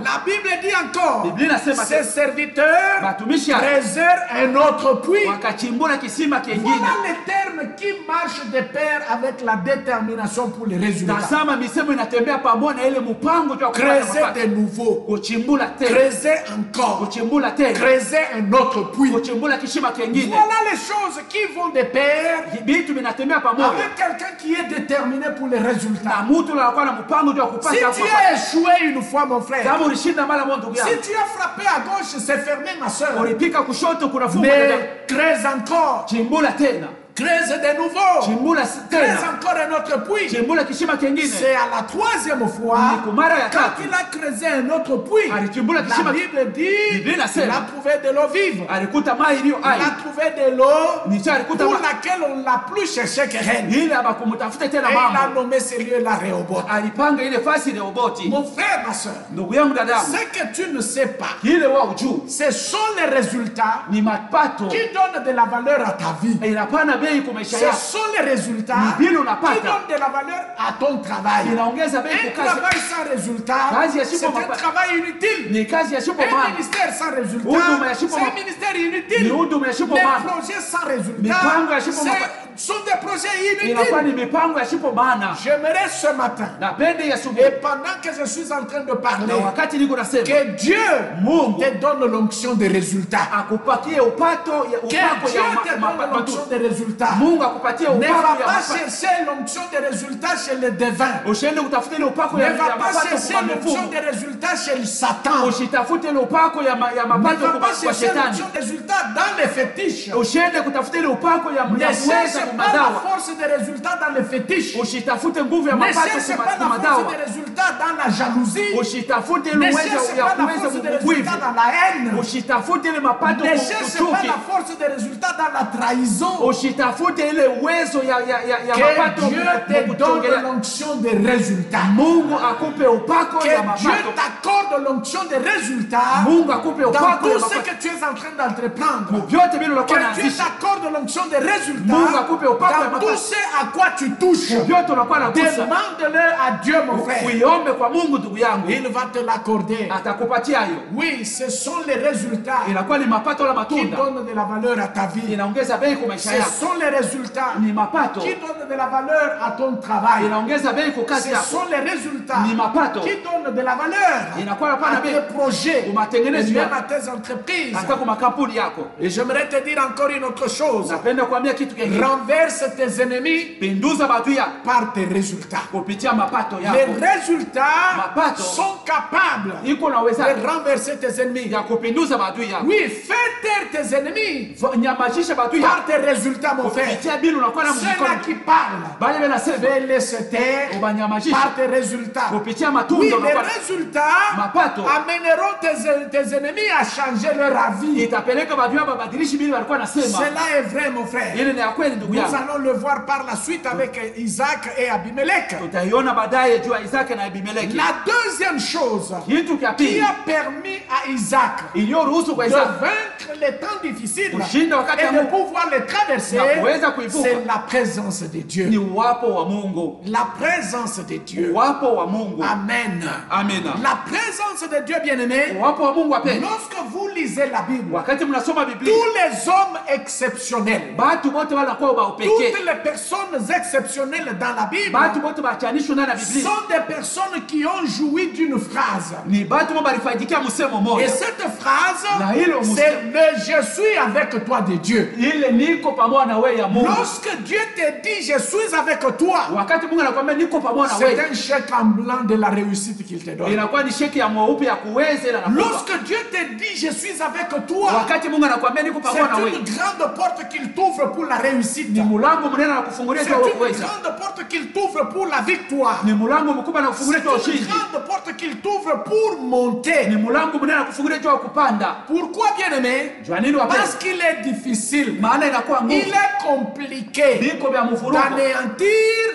la Bible dit encore, Biblia inasema ses serviteurs batumishi hao creusèrent un autre puits. wakachimbula kisima kingine. Voilà les termes qui marchent de pair avec la détermination pour les résultats. Tazama misemo inatembea pamoja na ile mpango wa kupata Creuser mapato. de nouveau, Kuchimbula tena, creuser encore, kuchimbula tena, creuser un autre puits. kuchimbula kishima kingine. Voilà les choses qui vont de pair Vitu vinatembea pamoja avec quelqu'un qui est déterminé pour les na résultats. mtu anakuwa na mpango wa Si kupata tu mapato. as échoué une fois, mon frère, Kama ulishinda mara moja ndugu si yangu, tu as frappé à gauche, c'est fermé, ma soeur. ulipika kushoto kuna fungu dada. Mais creuse encore, Chimbula tena, creuse de nouveau, chimbula creuse tena, encore un autre puits. chimbula kishima kingine. C'est à la troisième fois, Ni kumara ya quand tatu il a creusé un autre puits, alichimbula la kishima, Bible dit Biblia qu'il inasema a trouvé de l'eau vive. alikuta mai iliyo Il hai, a trouvé de l'eau nisha alikuta pour mai laquelle on l'a plus cherché que rien. Et ile abakumtafuta tena il a mambo, nommé ce lieu la Rehoboth. alipanga ile fasi Rehobothi. Mon frère, ma soeur, Ndugu yangu dadangu, ce que tu ne sais pas, ile wa ujuu ce sont les résultats ni mapato qui donnent de la valeur à ta vie. inapana bei kwa maisha Ce yako, sont les résultats Ni vile qui unapata. donnent de la valeur à ton travail. inaongeza bei Un kwa kazi. travail sans résultat, Kazi ya c'est sipo un mapato. travail inutile. Ni kazi ya sipo Un maana, ministère sans résultat, Huduma ya sipo c'est un ma- ministère ni inutile. huduma ya sipo Les maana, projets sans résultat, Mipango ya sipo mapato. sont des projets inakuwa inutiles. ni mipango ya sipo maana. J'aimerais ce matin, Napende ya et asubuhi pendant que je suis en train de parler, na wakati niko nasema que Dieu Mungu te donne l'onction des résultats. akupatie upato ya Que upako Dieu te ya donne l'onction mapato. des résultats. Mungu akupatie Ne va upako ya pas mapato. chercher l'onction des résultats chez les devins. Usiende kutafuta ile upako Ne ya va pas mapato chercher kwa l'onction mifumo. des résultats chez le Satan. Usitafute ile upako ya Ne mapato va pas kwa chercher shetani. l'onction des résultats dans les fétiches. Usiende kutafuta ile upako ya Ne kuweza cherche kwa pas la madawa. force des résultats dans les fétiches. Usitafute nguvu ya Ne mapato cherche kwa pas la madawa. force des résultats dans la jalousie. Usitafute ile Ne uwezo cherche ya pas la kuweza force des kuwivu. résultats dans la haine. Usitafute ile mapato Ne kwa cherche pas kuchuki. la force des résultats dans la trahison. Usitafute ile uwezo ya mapato Que Dieu te donne kutongelea. l'onction des résultats. Mungu akupe upako Que ya Dieu mapato. t'accorde l'onction des résultats Mungu akupe dans upako ya tout ce mapato. que tu es en train d'entreprendre. Vyote vile unakuwa Que Dieu unaanzisha. t'accorde l'onction des Mungu résultats akupe upako ya dans mapato. tout ce à quoi tu touches. Vyote unakuwa unagusa. Demande-le à Dieu, mon frère. Uiombe kwa Mungu ndugu yangu. Il va te l'accorder. Atakupatia hiyo. Oui, ce sont les résultats Inakuwa ni mapato la qui matunda. donnent de la valeur à ta vie. Inaongeza bei kwa maisha Ce yako. sont les résultats Ni mapato. qui donnent de la valeur à ton travail. Inaongeza bei kwa kazi Ce yako. sont les résultats Ni mapato. qui donnent de la valeur Inakuwa à hapana bei. tes projets et Umatengenezo même yako. à tes entreprises. Hata kwa makampuni yako. Et j'aimerais te dire encore une autre chose. Napenda kuambia kitu kingine. Renverse tes ennemis Pinduza maadui yako par tes résultats. kupitia mapato Les yako. résultats Mapato. sont capables Iko na uwezo de renverser tes ennemis. ya kupinduza maadui yako. Oui, fais taire tes ennemis Nyamazisha maadui par yako. tes résultats, mon frère. Kupitia bila unakuwa na Ceux-là mkono. qui parlent, Bali bila sema fais-les se taire ubanyamazisha par tes résultats. kupitia Oui, matunda les unakuwa. résultats Mapato. amèneront tes ennemis à changer leur avis. Itapeleka maadui yako babadilishi bila walikuwa nasema. Cela est vrai, mon frère. Ile ni ya kweli ndugu Nous yangu. allons le voir par la suite avec Isaac et Abimelech. Tutaiona baadaye juu ya Isaka na Abimeleki. La deuxième chose Kitu cha qui pili a permis à Isaac iliyoruhusu kwa de Isaka vaincre les temps difficiles kushinda wakati et wa de Mungu pouvoir les traverser, na kuweza kuivuka c'est la présence de ni Dieu. uwapo wa Mungu. La présence de Dieu. Uwapo wa Mungu. Amen. Amina. La présence de Dieu, bien-aimé. Uwapo wa Mungu wapendwa. Lorsque vous lisez la Bible, Wakati mnasoma Biblia, tous les hommes exceptionnels, batu wote wanakuwa ba upekee. toutes les personnes exceptionnelles dans la Bible Batu wote bachanishwa ndani ya Biblia. sont des personnes qui ont joui d'une phrase. Ni batu ambao balifaidikia msemo Et mmoja. cette phrase, Na hilo c'est le je suis avec toi de Dieu. Ile niko pamoja na wewe ya Mungu. Lorsque Dieu te dit je suis avec toi, Wakati Mungu anakuambia niko pamoja na c'est wewe, un chèque en blanc de la réussite qu'il te donne. inakuwa ni sheki ya mweupe ya kuweza na nakupa. Lorsque Dieu te dit je suis avec toi, Wakati Mungu anakuambia niko c'est pamoja na wewe, une grande porte qu'il t'ouvre pour la réussite. ni mlango mnene na kufungulia C'est kwa une kuweza. grande porte qu'il t'ouvre pour la victoire. Ni mlango mkubwa na C'est kufungulia kwa une ushindi. grande porte qu'il t'ouvre pour monter. Ni mlango mnene na kufungulia kwa kupanda. Pourquoi, bien-aimé? Jua nini wapendwa? Parce qu'il est difficile. Maana inakuwa Il ngumu. est compliqué Biko vya mvurugo. d'anéantir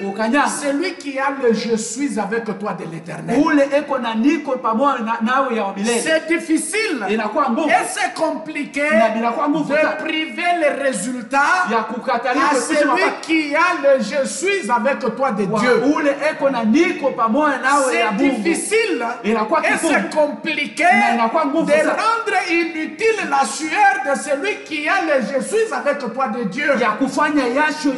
Ukanyanga. celui qui a le je suis avec toi de l'éternel. Ule eko na niko pamoja nawe ya milele. C'est difficile Inakuwa ngumu. et c'est compliqué Na inakuwa ngumu sana. de priver les résultats Ya kukatalia à kuepusha celui mapaka. qui a le je suis avec toi de Wa Dieu. ule eko na niko pamoja nawe ya C'est Mungu. difficile Inakuwa et kigumu. c'est compliqué Na inakuwa ngumu de sana. rendre inutile la sueur de celui qui a le je suis avec toi de Dieu. Ya kufanya yasho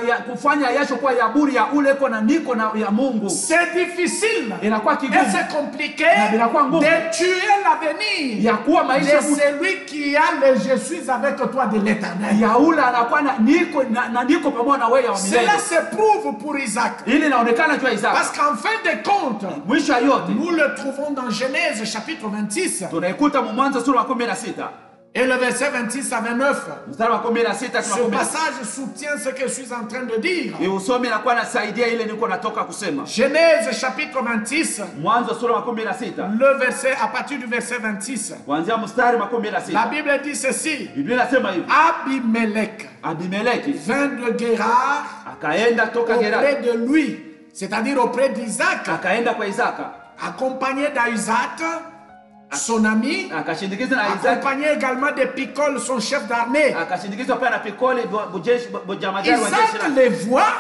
ya kufanya yasho kwa ya buri ya ule eko na niko na ya Mungu. C'est difficile Inakuwa et kigumu. c'est compliqué Na inakuwa ngumu. de tuer l'avenir Ya kuwa de maisha mtu. celui qui a le je suis avec toi de l'éternel. Ya ule anakuwa na niko pamoja na wewe ya milele. Cela se prouve pour Isaac. Ili inaonekana juu ya Isaka. Parce qu'en fin de compte, Mwisho ya yote nous le trouvons dans Genèse chapitre 26 tunaikuta mu Mwanzo sura ya 16 et le verset 26 à 29. mstari wa 16 Ce passage soutient ce que je suis en train de dire. ni usomi inakuwa nasaidia ile niko natoka kusema. Genèse chapitre 26, Mwanzo sura ya 16 le verset, à partir du verset 26. kuanzia mstari wa La 16 Bible dit ceci. Biblia inasema hivi: Abimelech Abimeleki vint de Guérar akaenda toka Gerari auprès de lui, c'est-à-dire auprès d'Isaac, akaenda kwa Isaka accompagné d'Isaac, son ami, akashindikizwa na Isaka accompagné également de Picol, son chef d'armée. akashindikizwa pia na Pikoli jamadari wa jeshi Isaac la les voit,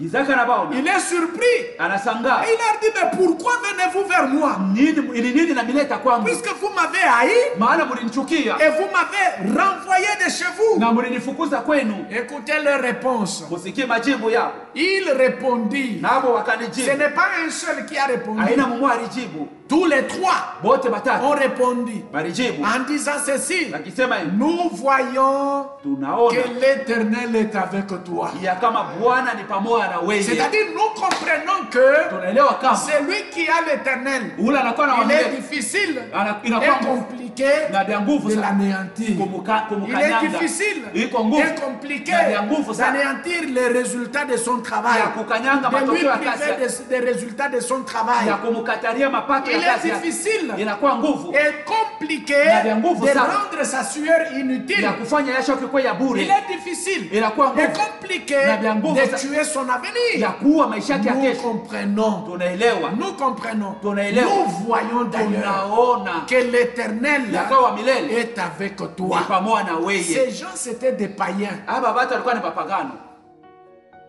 Isaka anabaona il est surpris. anashangaa, Et il leur dit, mais pourquoi venez-vous vers moi? nini namileta kwangu, Puisque vous m'avez haï maana mlinichukia et vous m'avez renvoyé de chez vous. na mlinifukuza kwenu. Écoutez leur réponse. Musikie majibu yao, Il répondit. nabo Ce wakanijibu. n'est pas un seul qui a répondu. Aina mumwe alijibu, Tous les trois bote ont batatu répondu balijibu en disant ceci. akisema hivi: Nous voyons tunaona que l'Éternel est avec toi. ya kama Bwana ni pamoja na wewe. C'est-à-dire, nous comprenons que Tunaelewa kama celui qui a l'Éternel, ule anakuwa na il est wamilele difficile inakuwa et compliqué na vya nguvu de sana l'anéantir. Il est kumukanyanga, difficile iko nguvu et compliqué na vya nguvu sana d'anéantir les résultats de son travail, ya kukanyanga de lui matokeo ya kazi priver yake, des résultats de son travail. ya kumkatalia mapato Il ya est kazi yake. difficile Inakuwa nguvu et compliqué na vya nguvu de sana rendre sa sueur inutile. ya kufanya yasho yake kuwa ya Il bure, est difficile inakuwa et nguvu compliqué na vya nguvu de sana tuer son ya avenir. kuua maisha yake ya Nous kesho. comprenons. Tunaelewa, Nous comprenons. Tunaelewa. Nous voyons d'ailleurs tunaona que l'Éternel yakawa milele est avec ni toi. pamoja na wewe. Ces gens, c'était des païens. Aba watu walikuwa ni mapagano,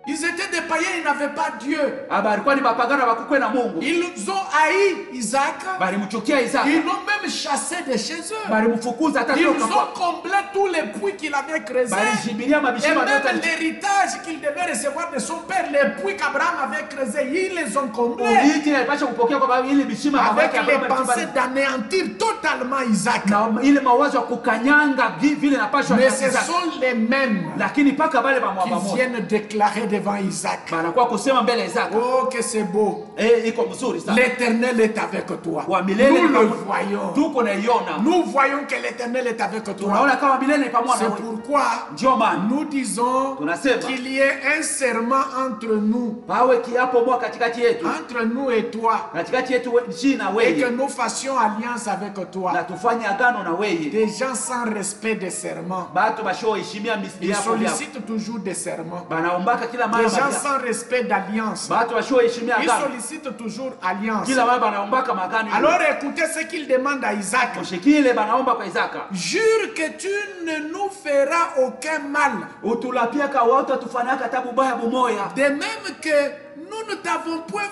Ils étaient des païens, ils n'avaient pas Dieu. aba walikuwa ni mapagano wakukwe na Mungu. Ils ont haï Isaac. Balimchukia Isaka, Ils l'ont même chassé de chez eux. balimfukuza hata Ils toka ont kwa, comblé tous les puits qu'il avait creusés. balishibilia Et mabishima même yote l'héritage qu'il devait recevoir de son père, les puits qu'Abraham avait creusés, ils les ont comblés. urithi alipasha kupokea kwa sababu ile bishima baba Avec yake les Abrahamu pensées alichibali. d'anéantir totalement Isaac. Na ile mawazo ya kukanyanga vile napashwa Mais na ce Isaka, sont les mêmes lakini paka bale ba qui mwaba moja viennent déclarer devant Isaac. banakuwa kusema mbele ya Isaka, Oh, que c'est beau. iko mzuri sana, L'Éternel est avec toi. wa milele Nous ni le pamoja. voyons. Tuko naiona, Nous voyons que l'Éternel est avec toi. tunaona kama milele ni pamoja C'est na wewe. pourquoi Ndio maana nous disons tunasema qu'il y ait un serment entre nous, pawe kiapo moja katikati yetu, entre nous et toi, katikati yetu shi na et que wewe, nous fassions alliance avec na toi. tufanye agano na wewe. Des gens sans respect des serments. Batu basho heshimia Ils yako vyako, sollicitent toujours des serments. banaombaka kila kila mara Les gens badia. sans respect d'alliance. Batu wasioheshimia Ils agano. sollicitent toujours alliance. Kila mara banaombaka magano. Alors écoutez ce qu'il demande à Isaac. Mushikile banaomba kwa Isaka. Jure que tu ne nous feras aucun mal. Utulapia ka watu atufanyaka tabu baya bumoya. De même que nous ne t'avons point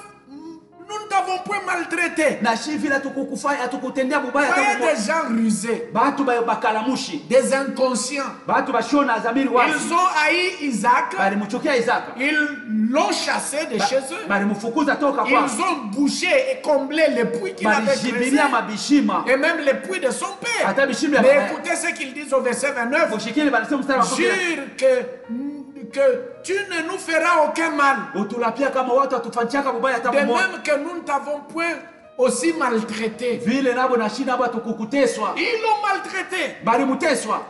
maltraité. Na shivi la tukukufanya atukutendea bubaya Voyez tabu des gens rusés, batu bakalamushi. des inconscients. Batu bashona zamiri wasi. Ils ont haï Isaac. Balimuchukia Isaka. Ils l'ont chassé de chez eux. Balimufukuza toka Ils kwa. ont bouché et comblé les puits qu'il avait creusés. Balijibilia mabishima. Et même les puits de son père. Hata bishima. Mais écoutez ce qu'ils disent au verset 29. Mushikile banasema mstari wa 19. Jure que tu ne nous feras aucun mal. Utulapia kama watu atufanyaka bubaya De tabu moja. même que nous ne t'avons point aussi maltraité. Vile nabo na shida nabo atukukuteswa. Ils l'ont maltraité. Balimuteswa.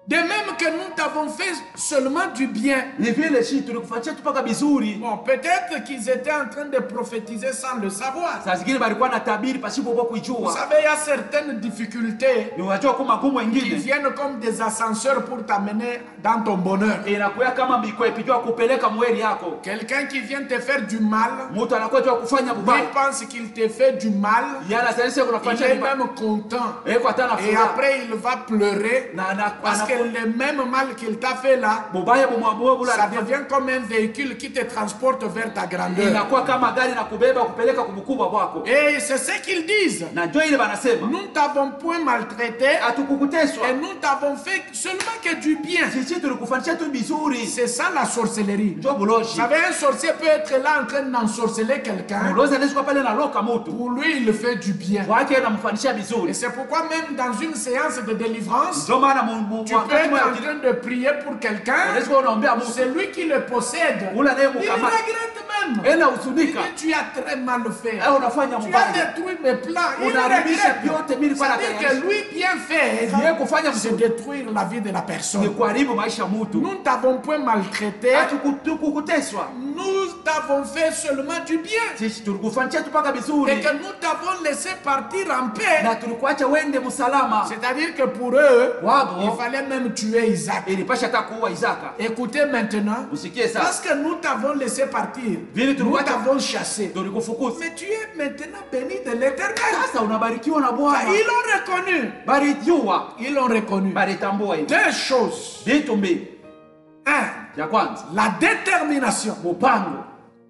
De même que nous t'avons fait seulement du bien. Ni vile shi tulikufanyia tupaka bizuri. Bon, peut-être qu'ils étaient en train de prophétiser sans le savoir. Saa zingine balikuwa na tabiri pasipo kwa Vous kuijua. savez, il y a certaines difficultés Ni unajua kuma gumu qui wengine. viennent comme des ascenseurs pour t'amener dans ton bonheur. Inakuwa kama mikwepi jua kupeleka mweli yako. Quelqu'un qui vient te faire du mal, Mtu anakuwa jua kufanya lui bubaya. pense qu'il te fait du mal, Yana sasa il kunafanya est bubaya. même content. Eko atana Et furaha. après, il va pleurer parce que le même mal qu'il t'a fait là, Bubaya bumwabua bula. ça devient comme un véhicule qui te transporte vers ta grandeur. Inakuwa kama gari na kubeba kupeleka kumkubwa kwako. Et c'est ce qu'ils disent. Na ndio ile banasema. Nous ne t'avons point maltraité Atukukuteswa. et nous t'avons fait seulement que du bien. Sisi tulikufanyia tu bizuri. C'est ça la sorcellerie. Ndio Vous buloshi. savez, un sorcier peut être là en train d'ensorceler quelqu'un. Bulozi anaweza pale na loka mtu. Pour lui, il fait du bien. Wake anamfanyia Et bizuri. c'est pourquoi même dans une séance de délivrance, Ndio maana tu peux être en train de prier pour quelqu'un. unaweza kuombea mtu. C'est lui qui le possède. Ule naye Il mkamata. regrette même. Ena Il usunika. dit, tu as très mal fait. Unafanya Tu as mbaya. détruit mes plans. Il Unaharibisha regrette. vyote mimi nilikuwa C'est-à-dire que natayarisha. lui, bien fait, Yeye kufanya c'est mzuri. détruire la vie de la Ni personne. kuharibu maisha ya mtu. Nous ne t'avons point maltraité. Atukukuteswa. Nous t'avons fait seulement du bien. Sisi tulikufanyia tupaka Et bizuri. que nous t'avons laissé partir en paix. Na tulikuacha wende msalama. C'est-à-dire que pour eux, Wabo. il fallait même tuer Isaac. Ilipasha hata kuua Isaka. Écoutez maintenant. Usikie Parce sasa. que nous t'avons laissé partir. Vile Nous tulikuacha t'avons chassé. tulikufukuza. Mais tu es maintenant béni de l'éternel. Sasa unabarikiwa na Bwana. Ils l'ont reconnu. Barijua. Ils l'ont reconnu. Baritambua hivi. Deux choses. Vitu mbili. Un, Ya kwanza, la détermination mpango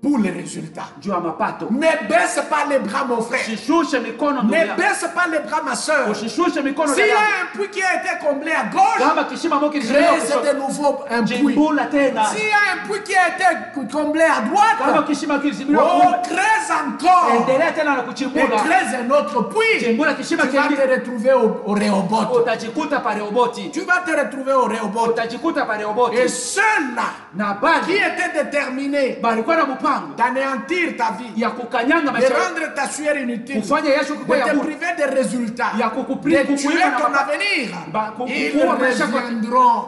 pour les résultats. juu ya mapato. Ne baisse pas les bras, mon frère. Usishushe mikono ndugu Ne yangu. baisse pas les bras, ma soeur. Usishushe mikono S'il y dada a yangu. un puits qui a été comblé à gauche, Kama kishima moki kilishimika creuse kushoto. de nouveau un puits. Jimbula tena. S'il y a un puits qui a été comblé à Kama droite, kishima kilishimika oh, kuume. creuse encore. Endelea tena na Et kuchimbula. creuse un autre puits. Jimbula kishima Tu vas kingine. te retrouver au Rehoboth. Utajikuta pa Rehobothi. Tu vas te retrouver au Rehoboth. Utajikuta pa Rehobothi. Et ceux-là Na qui bali étaient déterminés balikuwa na mpango d'anéantir ta vie, ya kukanyanga de maisha yako. rendre ta sueur inutile, Kufanya yasho de kuwa ya te bure. priver des résultats, Ya de kukupriva tuer kukuiba na ton mapato. avenir. Ils Kukuua maisha yako. reviendront.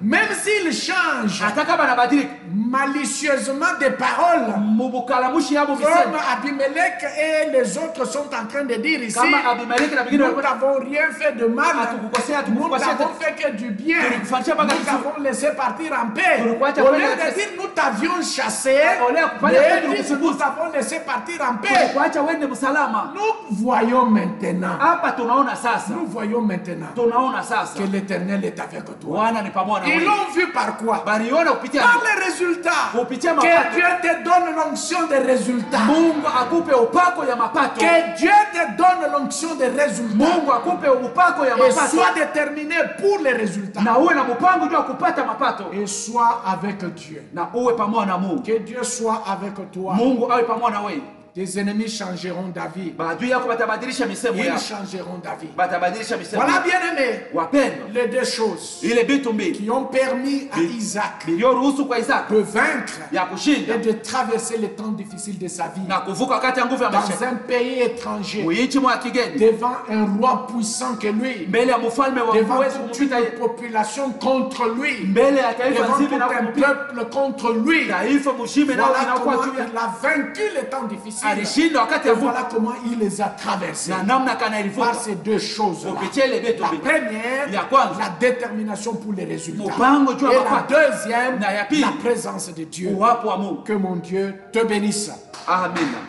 Même s'ils changent Hata kama anabadilika. malicieusement des paroles, Mubukalamushi yabo comme misemo. Abimelech et les autres sont en train de dire ici, Kama Abimeleki na bingine nous walikuwa n'avons rien fait de mal, hatukukosea, nous hatukukosea. n'avons fait que du bien, Tulikufanyia mpaka nous vizuri. t'avons laissé partir en paix. Tulikuacha Au kwenda lieu de katika- dire nous t'avions chassé, Au lieu ya kufanya mais kwenda ils disent kukufukuza. nous t'avons laissé partir en paix. Kuacha wende msalama. Nous voyons maintenant, Hapa tunaona sasa. nous voyons maintenant Tunaona sasa. que l'Éternel est avec toi. Bwana ni pamoja na Ils wewe. l'ont vu par quoi? Baliona kupitia Par les résultats. kupitia Que mapato. Dieu te donne l'onction des résultats. Mungu akupe upako ya mapato. Que Dieu te donne l'onction des résultats. Mungu akupe upako ya Et mapato. sois déterminé pour les résultats. Na uwe na mpango juu ya kupata mapato. Et sois avec Dieu. Na uwe pamoja na Mungu. Que Dieu soit avec toi. Mungu awe pamoja na wewe. Tes ennemis changeront d'avis. Maadui yako batabadilisha misemo Ils yao. changeront d'avis. Batabadilisha misemo. Voilà, bien-aimés, Wapendwa, les deux choses ile vitu mbili qui ont permis à Isaac vilivyoruhusu kwa Isaka de vaincre ya kushinda et de traverser les temps difficiles de sa vie na kuvuka kati ya nguvu ya maisha dans un pays étranger, muichi mwa kigeni devant un roi puissant que lui, mbele ya mfalme wa devant kuweza toute kumpita une population contre lui, mbele ya taifa devant nzima tout na un kumpita peuple contre lui. taifa mshime nao Voilà inakuwa comment juu ya il a vaincu les temps difficiles. alishinda wakati Et ya vita voilà comment il les a traversés. na namna kana Par ilivuka ces deux choses-là. kupitia ile vitu La vile. première, Ya kwanza, la détermination pour les résultats. mpango juu ya Et la mapato. deuxième, Na ya pili, la présence de Dieu. uwapo wa Mungu. Que mon Dieu te bénisse. Amina.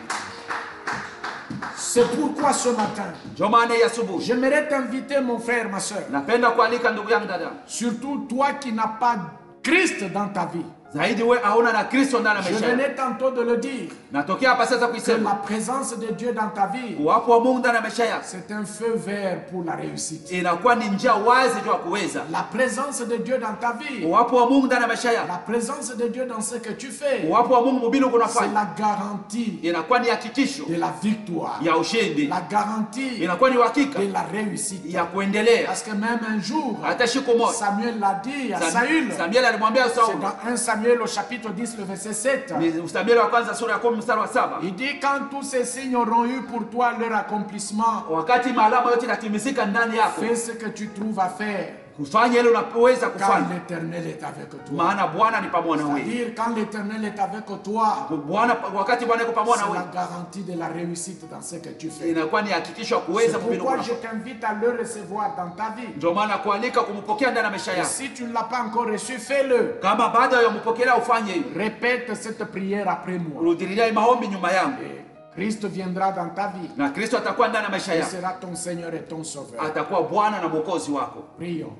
C'est pourquoi ce matin, Ndio maana ya asubuhi j'aimerais t'inviter, mon frère, ma soeur, napenda kualika ndugu yangu dada, surtout toi qui n'as pas Christ dans ta vie. zaidi we hauna na Kristo ndani ya Je maisha yako. venais tantôt de le dire, Natokea hapa sasa que kuisema la présence de Dieu dans ta vie, uwapo wa Mungu ndani ya maisha yako c'est un feu vert pour la réussite. inakuwa ni njia wazi juu ya kuweza. La présence de Dieu dans ta vie, Uwapo wa Mungu ndani ya maisha yako, la présence de Dieu dans ce que tu fais, uwapo wa Mungu mbinu c'est kunafanya la garantie inakuwa ni hakikisho de la victoire, ya ushindi, la garantie inakuwa ni uhakika de la réussite. ya kuendelea. Parce que même un jour, Hata siku moja Samuel l'a dit à Saül, Samuel alimwambia c'est Sauli, dans 1 Samuel au chapitre 10, le verset 7. ni Samuel wa kwanza sura ya 10 mstari wa 7, Il dit, quand tous ces signes auront eu pour toi leur accomplissement, wakati maalama yote inatimizika ndani yako, fais ce que tu trouves à faire, kufanya ile unapoweza car kufanya, l'Éternel est avec toi. maana Bwana ni pamoja na wewe. C'est-à-dire, quand l'Éternel est avec toi, Bwana, wakati Bwana yuko pamoja na c'est la wewe, garantie de la réussite dans ce que tu fais. inakuwa ni hakikisho ya C'est kuweza mbinu pourquoi je kunafanya. t'invite à le recevoir dans ta vie. Ndio maana kualika kumpokea ndani ya maisha Et yako. si tu ne l'as pas encore reçu, fais-le. Kama baada ya mpokea ufanye hivyo, Répète cette prière après moi. rudilia maombi nyuma yangu, Et Christ viendra dans ta vie. na Kristo atakuwa ndani ya maisha Il yako, sera ton Seigneur et ton Sauveur. atakuwa Bwana na Mwokozi wako. Prions.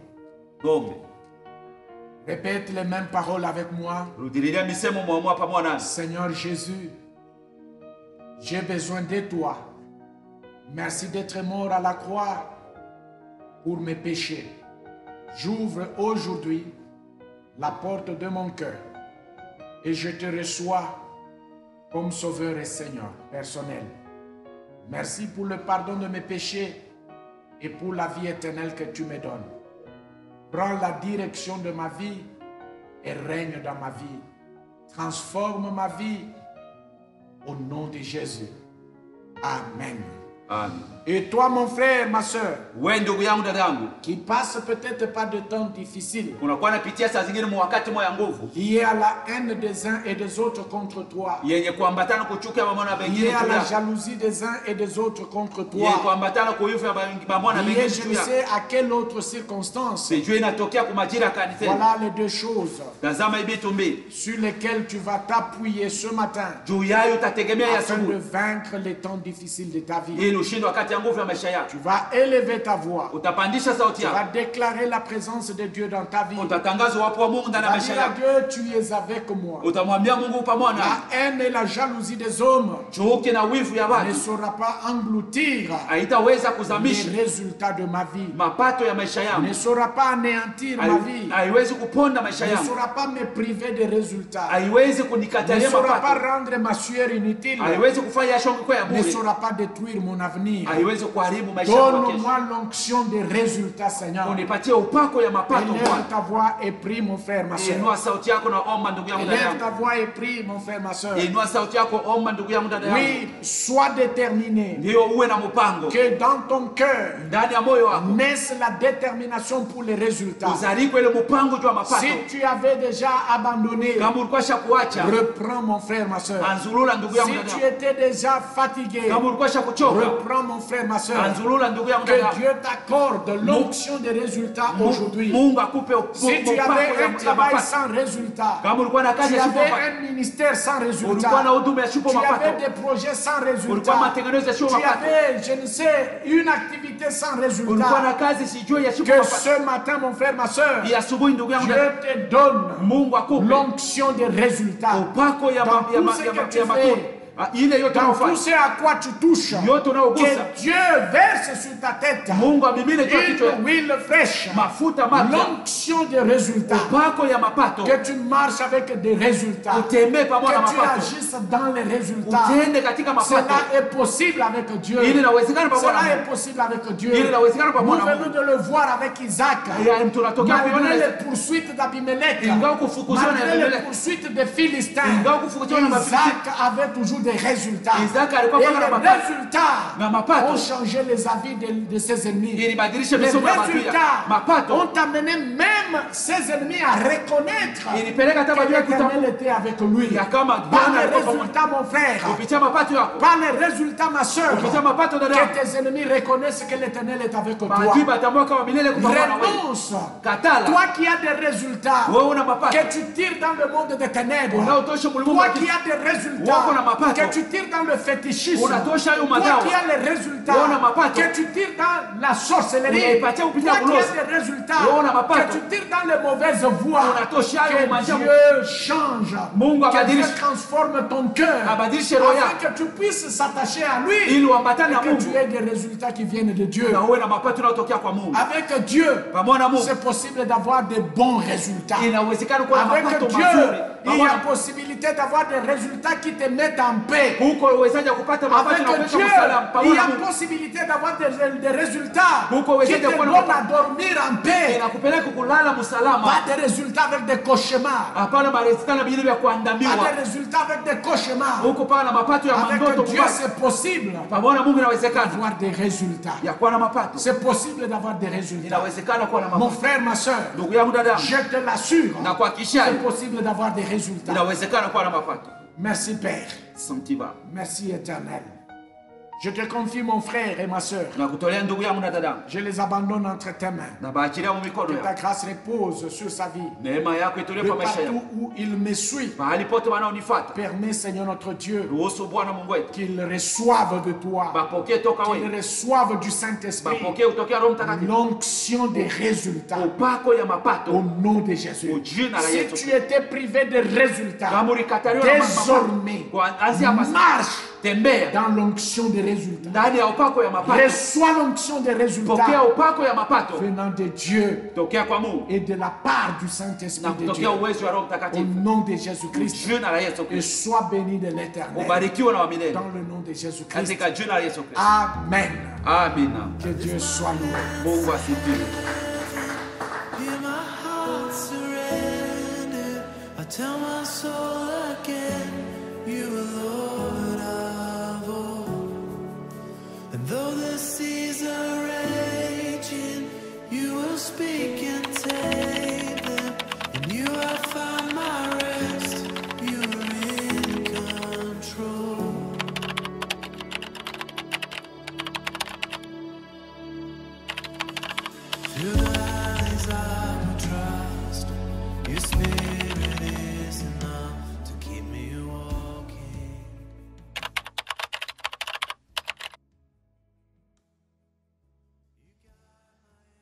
Tuombe. Répète les mêmes paroles avec moi. Rudilia misemo mwamua pamoja nasi. Seigneur Jésus, j'ai besoin de toi. Merci d'être mort à la croix pour mes péchés. J'ouvre aujourd'hui la porte de mon cœur et je te reçois comme Sauveur et Seigneur personnel. Merci pour le pardon de mes péchés et pour la vie éternelle que tu me donnes. Prends la direction de ma vie et règne dans ma vie. Transforme ma vie au nom de Jésus. Amen. Amen. Et toi, mon frère, ma soeur, Wewe ndugu yangu dada yangu, qui passe peut-être pas de temps difficiles, unakuwa napitia saa zingine wakati moya nguvu lié à la haine des uns et des autres contre toi, yenye kuambatana kuchukia mamona lié wengine à juu la yako, jalousie des uns et des autres contre yenye toi, kuambatana kuivu ya mamona lié wengine je juu ne yako. sais à quelle autre circonstance. Sijui inatokea kwa majira kanisani. Voilà les deux choses Tazama hivi tumbi. sur lesquelles tu vas t'appuyer ce matin Juu yayo utategemea ya afin de asubuhi vaincre les temps difficiles de ta vie. ili ushinde wakati ya nguvu ya maisha yako. Tu vas élever ta voix. Utapandisha sauti Tu vas yako. déclarer la présence de Dieu dans ta vie. Utatangaza uwepo wa Mungu Tu ndani ya vas maisha dire à yako. Dieu, tu es avec moi. Utamwambia Mungu pamoja na La haine et la jalousie des hommes chuki na wivu ya ne watu saura pas engloutir haitaweza les kuzamisha résultats de ma vie. mapato ya maisha Ne yangu. saura pas anéantir ma vie. Haiwezi kuponda maisha Ne yangu. saura pas me priver des résultats. Haiwezi Ne kunikatalia saura pas mapato. rendre ma sueur inutile. Haiwezi kufanya yasho kwa ya Ne bure. saura pas détruire mon avenir. Haiwezi kuharibu maisha yangu ya kesho. Donne-moi l'onction des résultats, Seigneur. Unipatie upako ya mapato Élève Bwana. ta voix et prie, mon frère, ma soeur. Inua sauti yako na omba ndugu yangu dada Élève yangu. ta voix et prie, mon frère, ma soeur. Inua sauti yako omba ndugu yangu dada yangu. Oui, sois déterminé Ndio uwe na mpango que dans ton cœur ndani ya moyo wako. naisse la détermination pour les résultats. Uzalikwe ile mpango juu ya mapato. Si tu avais déjà abandonné, Kama ulikuwa shakuacha, reprends, mon frère, ma soeur. anzulula ndugu yangu Si dada tu yangu. étais déjà fatigué, Kama ulikuwa shakuchoka, reprends, mon frère, ma soeur. anzulula ndugu yangu dada Que yangu. Dieu t'accorde l'onction des résultats aujourd'hui. Mungu akupe Si tu upako avais un ya travail mapato. sans résultat, Kama ulikuwa na kazi tu ya shupo avais mapato, un ministère sans ulikuwa résultat, na huduma ya shupo tu avais mapato, des projets sans ulikuwa résultat, matengenezo ya shupo tu mapato, avais, je ne sais, une activité sans ulikuwa na résultat, kazi sijui ya shupo que mapato. ce matin, mon frère, ma soeur, Ya asubuhi ndugu yangu Dieu dada, te donne Mungu akupe l'onction des résultats. upako ya Dans tout ce que tu matunda. fais, Ile yote dans tout unayofanya, ce à quoi tu touches, yote unayogusa, que Dieu verse sur ta tête Mungu amimine juu ya kichwa une huile fraîche, mafuta mapya, l'onction des résultats, upako ya mapato, que tu marches avec des résultats, utembee pamoja na que tu mapato, agisses dans les résultats. utende katika mapato. Cela est possible avec Dieu. Ili inawezekana pamoja na Cela est Mungu. possible avec Dieu. Ili inawezekana Nous pamoja na venons Mungu. de le voir avec Isaac. Ya tunatokea kuiona Malgré na les poursuites d'Abimelech, ingawa kufukuzwa na malgré les Abimelech, poursuites des Philistins, ingawa kufukuzwa na Mafilisti, Isaac avait toujours des résultats. Isaka Et alikuwa na les mapato résultats na mapato ont changé les avis de ses ennemis. ilibadilisha Les misomo ya maadui. résultats Mapato ont amené même ses ennemis à reconnaître ilipeleka hata que maadui l'Éternel kutambua était avec lui. ya kama Par Bwana les alikuwa pamoja. résultats, mon frère, Kupitia mapato yako, par les résultats, ma soeur, kupitia mapato dada, que tes ennemis reconnaissent que l'Éternel est avec toi. maadui batambua kama milele kwa Bwana wewe. Renonce. Katala Toi qui as des résultats, wewe una mapato que tu tires dans le monde des ténèbres. unaotosha ulimwengu Toi wa qui giza. as des résultats, Wako na mapato. que tu tires dans le fétichisme. Unatosha hayo Toi madawa. qui as les résultats, Wana mapato. que tu tires dans la sorcellerie. Unaipatia kupitia Toi qui ulozi. as des résultats, Wana mapato. que tu tires dans les mauvaises voies. Unatosha hayo Que maajabu. Dieu change. Mungu Que Dieu abadilishe. transforme ton cœur. Abadilishe roho Afin yako. que tu puisses s'attacher à lui. ili uambatane Et na que tu Mungu aies des résultats qui viennent de Dieu. na uwe na mapato yanayotokea kwa Mungu. Avec Dieu, Pamoja na Mungu c'est possible d'avoir de bons résultats. inawezekana kuwa na Avec mapato Dieu, mazuri. il y Pamoja a possibilité d'avoir des résultats qui te mettent en paix. huko uwezaji wa kupata mapato Avec na kuweka Dieu, usalama. il Pamoja y na a Mungu possibilité d'avoir des résultats Huko qui te uwezaji wa kuwa na donnent mapato. à dormir en paix. inakupeleka kulala msalama. Pas des résultats avec des cauchemars. Hapana maresultana vingine vya Pas kuandamiwa. des résultats avec des cauchemars. Huko pana na mapato ya Avec mandoto Dieu, kubaya. c'est possible Pamoja na Mungu inawezekana d'avoir des résultats. ya kuwa na mapato. C'est possible d'avoir des résultats. Inawezekana kuwa na Mon mapato. frère, ma soeur, Ndugu yangu dada, je te l'assure, na kuhakikishia c'est possible d'avoir des résultats. inawezekana kuwa na mapato. Merci Père. Asante Baba. Merci Éternel. Je te confie mon frère et ma soeur. Nakutolea ndugu yangu na dada, Je les abandonne entre tes mains. na baachilia mu mikono Que ta yako. grâce repose sur sa vie. Neema yako itolee De kwa maisha partout yako. où il me suit. Mahali pote wanaonifuata, Permets Seigneur notre Dieu ruhusu Bwana Mungu wetu qu'ils reçoivent de toi. bapokee toka Qu'ils wewe, reçoivent du Saint-Esprit bapokee utokea Roho Mtakatifu, l'onction des résultats. upako ya Au mapato nom de Jésus. kwa jina la Si Yesu. tu étais privé de résultats, Kama ulikataliwa na mapato, désormais, kuanzia hapa sasa, marche tembea dans l'onction des résultats. ndani ya upako ya mapato. Reçois l'onction des Pokea résultats upako ya mapato venant de Dieu tokea kwa Mungu et de la part du na Saint-Esprit de Dieu. kutokea uwezo wa Roho Au Mtakatifu nom de kwa Jésus-Christ. jina la Yesu Et Kristo. sois béni de l'Éternel. Ubarikiwe na wa milele Dans le nom de Jésus-Christ. katika jina la Yesu Kristo. Amen. Amina. Que Dieu soit loué. Mungu asifiwe. Hear my heart surrender. I tell my soul again, you alone.